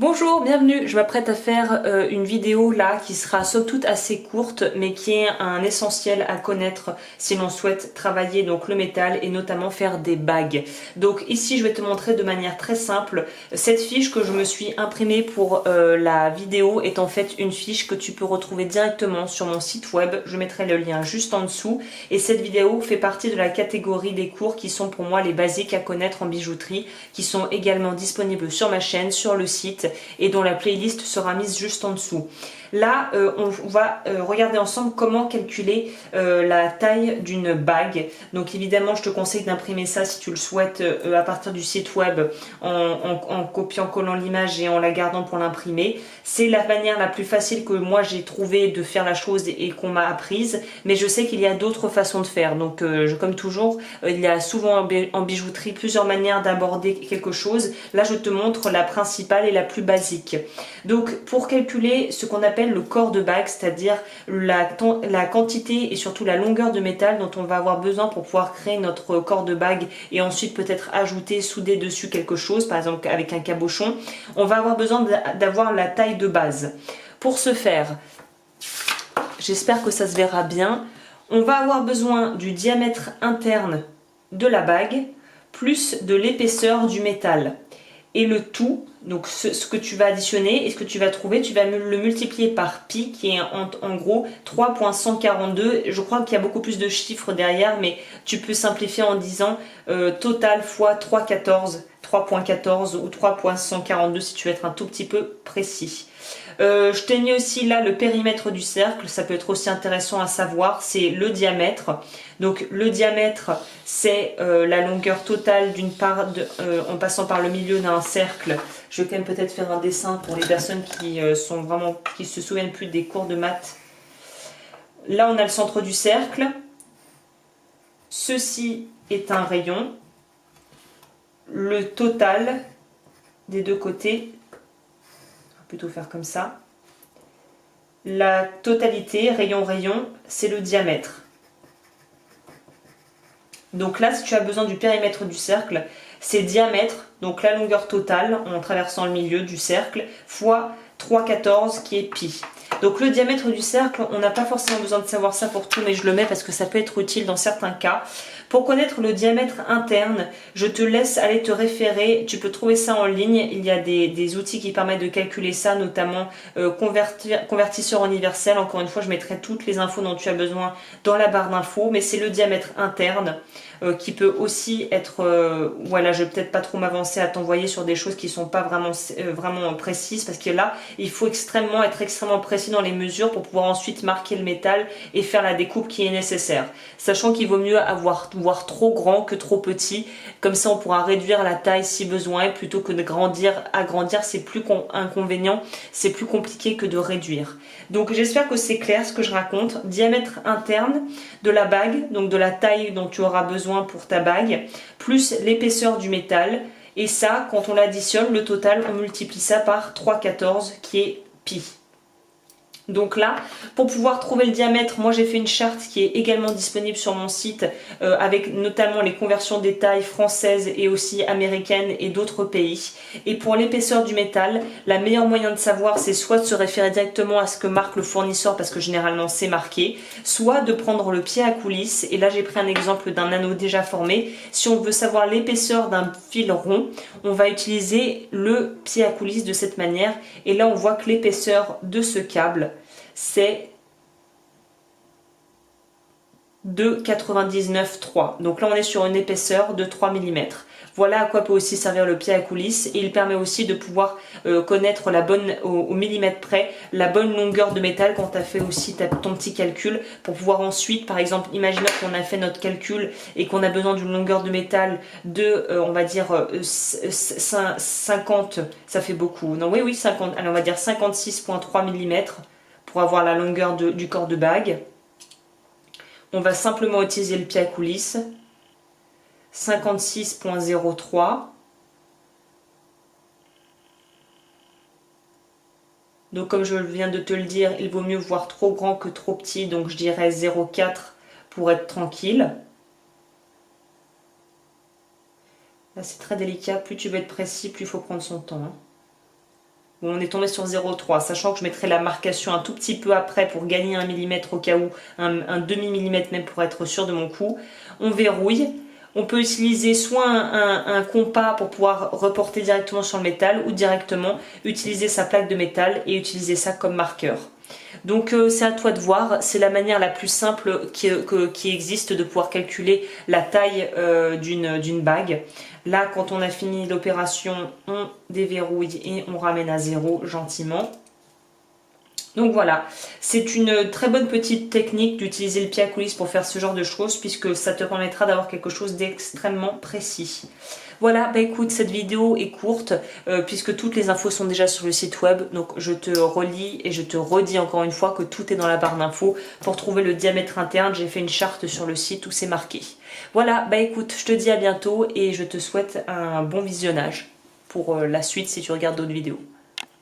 Bonjour, bienvenue. Je m'apprête à faire une vidéo là qui sera somme toute assez courte mais qui est un essentiel à connaître si l'on souhaite travailler donc le métal et notamment faire des bagues. Donc ici je vais te montrer de manière très simple. Cette fiche que je me suis imprimée pour la vidéo est en fait une fiche que tu peux retrouver directement sur mon site web. Je mettrai le lien juste en dessous et cette vidéo fait partie de la catégorie des cours qui sont pour moi les basiques à connaître en bijouterie, qui sont également disponibles sur ma chaîne, sur le site et dont la playlist sera mise juste en dessous. Là, on va regarder ensemble comment calculer la taille d'une bague. Donc évidemment, je te conseille d'imprimer ça si tu le souhaites à partir du site web en copiant-collant l'image et en la gardant pour l'imprimer. C'est la manière la plus facile que moi j'ai trouvé de faire la chose et qu'on m'a apprise, mais je sais qu'il y a d'autres façons de faire. Donc comme toujours, il y a souvent en bijouterie plusieurs manières d'aborder quelque chose. Là, je te montre la principale et la plus basique. Donc pour calculer ce qu'on appelle le corps de bague, c'est-à-dire la quantité et surtout la longueur de métal dont on va avoir besoin pour pouvoir créer notre corps de bague et ensuite peut-être ajouter, souder dessus quelque chose, par exemple avec un cabochon, on va avoir besoin d'avoir la taille de base. Pour ce faire, j'espère que ça se verra bien, on va avoir besoin du diamètre interne de la bague plus de l'épaisseur du métal. Et le tout, donc ce que tu vas additionner et ce que tu vas trouver, tu vas le multiplier par pi qui est en gros 3.142. Je crois qu'il y a beaucoup plus de chiffres derrière, mais tu peux simplifier en disant total fois 3.14 ou 3.142 si tu veux être un tout petit peu précis. Je t'ai mis aussi là le périmètre du cercle, ça peut être aussi intéressant à savoir, c'est le diamètre. Donc le diamètre c'est la longueur totale d'une part en passant par le milieu d'un cercle. Je vais quand même peut-être faire un dessin pour les personnes qui se souviennent plus des cours de maths. Là on a le centre du cercle, ceci est un rayon, le total des deux côtés, plutôt faire comme ça. La totalité, rayon-rayon, c'est le diamètre. Donc là, si tu as besoin du périmètre du cercle, c'est diamètre, donc la longueur totale en traversant le milieu du cercle, fois 3,14 qui est pi. Donc le diamètre du cercle, on n'a pas forcément besoin de savoir ça pour tout, mais je le mets parce que ça peut être utile dans certains cas. Pour connaître le diamètre interne, je te laisse aller te référer, tu peux trouver ça en ligne, il y a des outils qui permettent de calculer ça, notamment convertisseur universel. Encore une fois, je mettrai toutes les infos dont tu as besoin dans la barre d'infos, mais c'est le diamètre interne qui peut aussi être, voilà, je vais peut-être pas trop m'avancer à t'envoyer sur des choses qui sont pas vraiment précises, parce que là, il faut être extrêmement précis dans les mesures pour pouvoir ensuite marquer le métal et faire la découpe qui est nécessaire. Sachant qu'il vaut mieux voir trop grand que trop petit, comme ça on pourra réduire la taille si besoin, plutôt que de agrandir c'est plus inconvénient, c'est plus compliqué que de réduire. Donc j'espère que c'est clair ce que je raconte. Diamètre interne de la bague, donc de la taille dont tu auras besoin pour ta bague, plus l'épaisseur du métal, et ça quand on l'additionne, le total on multiplie ça par 3,14 qui est pi. Donc là, pour pouvoir trouver le diamètre, moi j'ai fait une charte qui est également disponible sur mon site avec notamment les conversions des tailles françaises et aussi américaines et d'autres pays. Et pour l'épaisseur du métal, la meilleure moyen de savoir, c'est soit de se référer directement à ce que marque le fournisseur parce que généralement c'est marqué, soit de prendre le pied à coulisse. Et là j'ai pris un exemple d'un anneau déjà formé. Si on veut savoir l'épaisseur d'un fil rond, on va utiliser le pied à coulisse de cette manière. Et là on voit que l'épaisseur de ce câble, c'est de 99,3. Donc là on est sur une épaisseur de 3 mm. Voilà à quoi peut aussi servir le pied à coulisse, et il permet aussi de pouvoir connaître au millimètre près la bonne longueur de métal quand tu as fait aussi ton petit calcul, pour pouvoir ensuite, par exemple, imaginons qu'on a fait notre calcul et qu'on a besoin d'une longueur de métal de, on va dire 50, ça fait beaucoup, non oui 50, alors on va dire 56,3 mm pour avoir la longueur du corps de bague. On va simplement utiliser le pied à coulisse, 56,03. Donc comme je viens de te le dire, il vaut mieux voir trop grand que trop petit, donc je dirais 0,4 pour être tranquille. Là c'est très délicat, plus tu veux être précis, plus il faut prendre son temps. où on est tombé sur 0,3, sachant que je mettrai la marcation un tout petit peu après pour gagner 1 mm au cas où, un demi-millimètre même pour être sûr de mon coup. On verrouille. On peut utiliser soit un compas pour pouvoir reporter directement sur le métal ou directement utiliser sa plaque de métal et utiliser ça comme marqueur. Donc c'est à toi de voir, c'est la manière la plus simple qui existe de pouvoir calculer la taille d'une bague. Là, quand on a fini l'opération, on déverrouille et on ramène à 0 gentiment. Donc voilà, c'est une très bonne petite technique d'utiliser le pied à coulisse pour faire ce genre de choses puisque ça te permettra d'avoir quelque chose d'extrêmement précis. Voilà, bah écoute, cette vidéo est courte puisque toutes les infos sont déjà sur le site web. Donc je te relis et je te redis encore une fois que tout est dans la barre d'infos. Pour trouver le diamètre interne, j'ai fait une charte sur le site où c'est marqué. Voilà, bah écoute, je te dis à bientôt et je te souhaite un bon visionnage pour la suite si tu regardes d'autres vidéos.